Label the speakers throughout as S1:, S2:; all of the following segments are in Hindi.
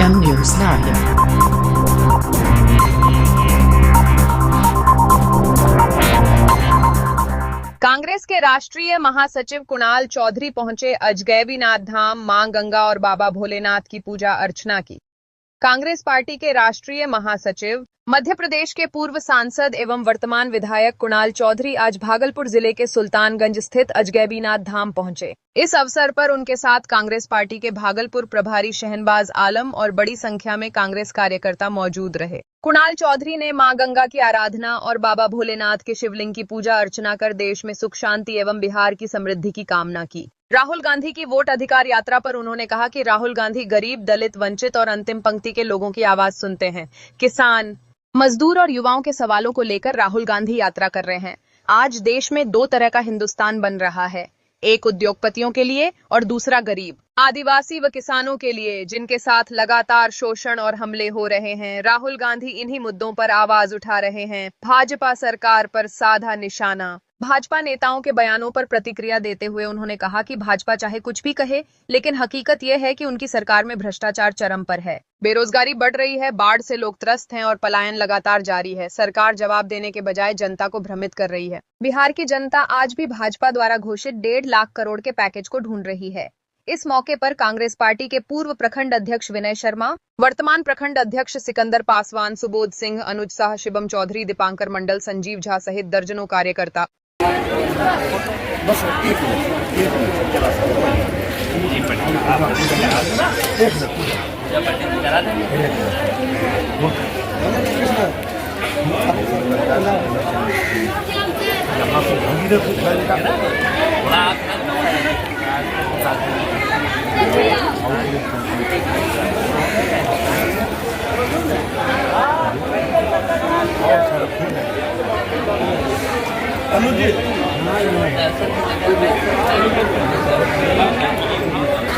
S1: M News Live।
S2: कांग्रेस के राष्ट्रीय महासचिव कुणाल चौधरी पहुंचे अजगैबीनाथ धाम, मां गंगा और बाबा भोलेनाथ की पूजा अर्चना की। कांग्रेस पार्टी के राष्ट्रीय महासचिव, मध्य प्रदेश के पूर्व सांसद एवं वर्तमान विधायक कुणाल चौधरी आज भागलपुर जिले के सुल्तानगंज स्थित अजगैबीनाथ धाम पहुंचे। इस अवसर पर उनके साथ कांग्रेस पार्टी के भागलपुर प्रभारी शहनबाज आलम और बड़ी संख्या में कांग्रेस कार्यकर्ता मौजूद रहे। कुणाल चौधरी ने मां गंगा की आराधना और बाबा भोलेनाथ के शिवलिंग की पूजा अर्चना कर देश में सुख शांति एवं बिहार की समृद्धि की कामना की। राहुल गांधी की वोट अधिकार यात्रा पर उन्होंने कहा कि राहुल गांधी गरीब, दलित, वंचित और अंतिम पंक्ति के लोगों की आवाज सुनते हैं। किसान, मजदूर और युवाओं के सवालों को लेकर राहुल गांधी यात्रा कर रहे हैं। आज देश में दो तरह का हिंदुस्तान बन रहा है, एक उद्योगपतियों के लिए और दूसरा गरीब, आदिवासी व किसानों के लिए, जिनके साथ लगातार शोषण और हमले हो रहे हैं। राहुल गांधी इन्हीं मुद्दों पर आवाज उठा रहे हैं। भाजपा सरकार पर साधा निशाना। भाजपा नेताओं के बयानों पर प्रतिक्रिया देते हुए उन्होंने कहा कि भाजपा चाहे कुछ भी कहे, लेकिन हकीकत यह है कि उनकी सरकार में भ्रष्टाचार चरम पर है। बेरोजगारी बढ़ रही है, बाढ़ से लोग त्रस्त हैं और पलायन लगातार जारी है। सरकार जवाब देने के बजाय जनता को भ्रमित कर रही है। बिहार की जनता आज भी भाजपा द्वारा घोषित 1.5 लाख करोड़ के पैकेज को ढूंढ रही है। इस मौके पर कांग्रेस पार्टी के पूर्व प्रखंड अध्यक्ष विनय शर्मा, वर्तमान प्रखंड अध्यक्ष सिकंदर पासवान, सुबोध सिंह, अनुज शाह, शिवम चौधरी, दीपांकर मंडल, संजीव झा सहित दर्जनों कार्यकर्ता।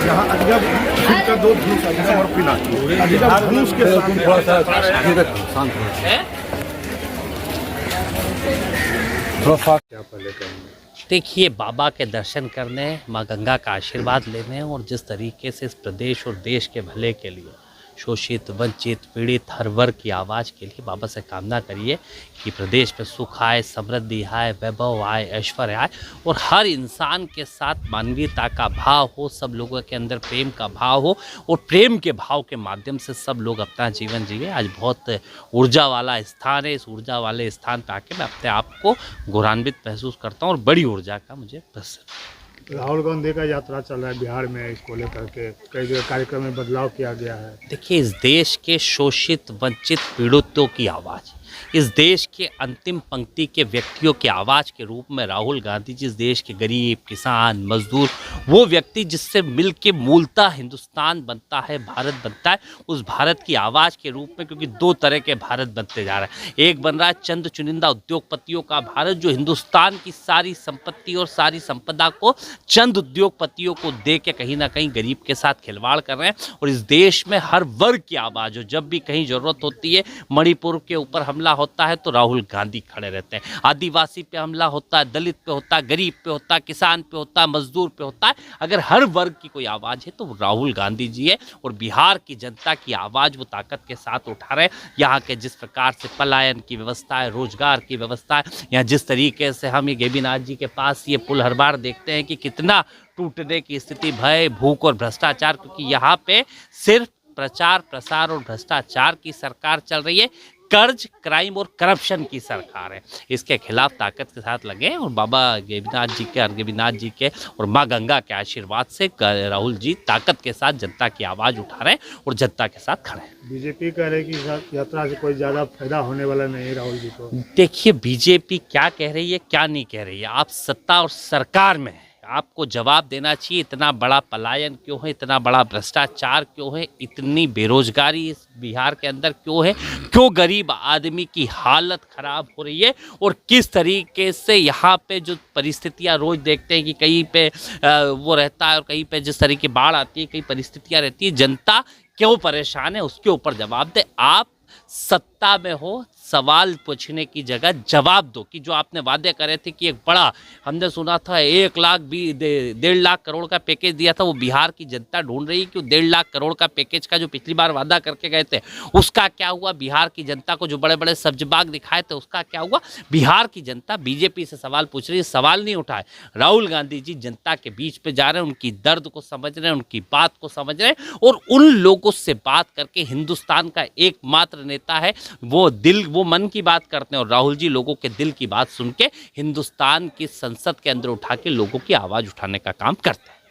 S3: यहाँ अजगब का दो धनुष और पिना अजगब धनुष के साथ थोड़ा सा क्या पहले
S4: देखिए, बाबा के दर्शन करने, माँ गंगा का आशीर्वाद लेने और जिस तरीके से इस प्रदेश और देश के भले के लिए शोषित, वंचित, पीड़ित हर वर्ग की आवाज़ के लिए बाबा से कामना करिए कि प्रदेश में सुख आए, समृद्धि आए, वैभव आए, ऐश्वर्य आए और हर इंसान के साथ मानवीयता का भाव हो, सब लोगों के अंदर प्रेम का भाव हो और प्रेम के भाव के माध्यम से सब लोग अपना जीवन जिए। आज बहुत ऊर्जा वाला स्थान है। इस ऊर्जा वाले स्थान पर आके मैं अपने आप को गौरवान्वित महसूस करता हूँ और बड़ी ऊर्जा का मुझे
S3: राहुल गांधी का यात्रा चल रहा है बिहार में, इसको लेकर के कई जगह कार्यक्रम में बदलाव किया गया है।
S4: देखिए, इस देश के शोषित, वंचित, पीड़ितों की आवाज़, इस देश के अंतिम पंक्ति के व्यक्तियों की आवाज़ के रूप में राहुल गांधी जी, इस देश के गरीब, किसान, मजदूर, वो व्यक्ति जिससे मिलके मूलतः हिंदुस्तान बनता है, भारत बनता है, उस भारत की आवाज़ के रूप में, क्योंकि दो तरह के भारत बनते जा रहे हैं। एक बन रहा है चंद चुनिंदा उद्योगपतियों का भारत, जो हिंदुस्तान की सारी संपत्ति और सारी संपदा को चंद उद्योगपतियों को दे के कहीं ना कहीं गरीब के साथ खिलवाड़ कर रहे हैं। और इस देश में हर वर्ग की आवाज़ हो, जब भी कहीं ज़रूरत होती है, मणिपुर के ऊपर हमला होता है तो राहुल गांधी खड़े रहते हैं, आदिवासी पे हमला होता है, दलित पे होता है, गरीब पे होता है, किसान पे होता है, मजदूर पे होता है, अगर हर वर्ग की कोई आवाज़ है तो राहुल गांधी जी है। और बिहार की जनता की आवाज़ वो ताकत के साथ उठा रहे हैं। यहाँ के जिस प्रकार से पलायन की व्यवस्था है, रोजगार की व्यवस्था है, यहाँ जिस तरीके से हम ये गैबीनाथ जी के पास ये पुल हर बार देखते हैं कि कितना टूटने की स्थिति, भय, भूख और भ्रष्टाचार, क्योंकि यहाँ पे सिर्फ प्रचार, प्रसार और भ्रष्टाचार की सरकार चल रही है, कर्ज, क्राइम और करप्शन की सरकार है। इसके खिलाफ ताकत के साथ लगे और बाबा गैबीनाथ जी के और माँ गंगा के आशीर्वाद से राहुल जी ताकत के साथ जनता की आवाज़ उठा रहे हैं और जनता के साथ खड़े हैं।
S3: बीजेपी कह रही है कि यात्रा से कोई ज़्यादा फायदा होने वाला नहीं है राहुल जी को।
S4: देखिए, बीजेपी क्या कह रही है, क्या नहीं कह रही है, आप सत्ता और सरकार में आपको जवाब देना चाहिए। इतना बड़ा पलायन क्यों है, इतना बड़ा भ्रष्टाचार क्यों है, इतनी बेरोजगारी इस बिहार के अंदर क्यों है, क्यों गरीब आदमी की हालत खराब हो रही है और किस तरीके से यहाँ पे जो परिस्थितियाँ रोज देखते हैं कि कहीं पे वो रहता है और कहीं पे जिस तरह की बाढ़ आती है, कई परिस्थितियाँ रहती है, जनता क्यों परेशान है, उसके ऊपर जवाब दे। आप सत्ता में हो, सवाल पूछने की जगह जवाब दो कि जो आपने वादे करे थे कि एक बड़ा, हमने सुना था 1,00,000 1.5 लाख करोड़ का पैकेज दिया था, वो बिहार की जनता ढूंढ रही है कि 1.5 लाख करोड़ का पैकेज का जो पिछली बार वादा करके गए थे उसका क्या हुआ। बिहार की जनता को जो बड़े बड़े सब्ज बाग दिखाए थे उसका क्या हुआ। बिहार की जनता बीजेपी से सवाल पूछ रही है, सवाल नहीं उठाए। राहुल गांधी जी जनता के बीच पे जा रहे हैं, उनकी दर्द को समझ रहे हैं, उनकी बात को समझ रहे हैं और उन लोगों से बात करके, हिंदुस्तान का एकमात्र नेता है, वो मन की बात करते हैं और राहुल जी लोगों के दिल की बात सुन के हिंदुस्तान की संसद के अंदर उठा के लोगों की आवाज उठाने का काम करते हैं।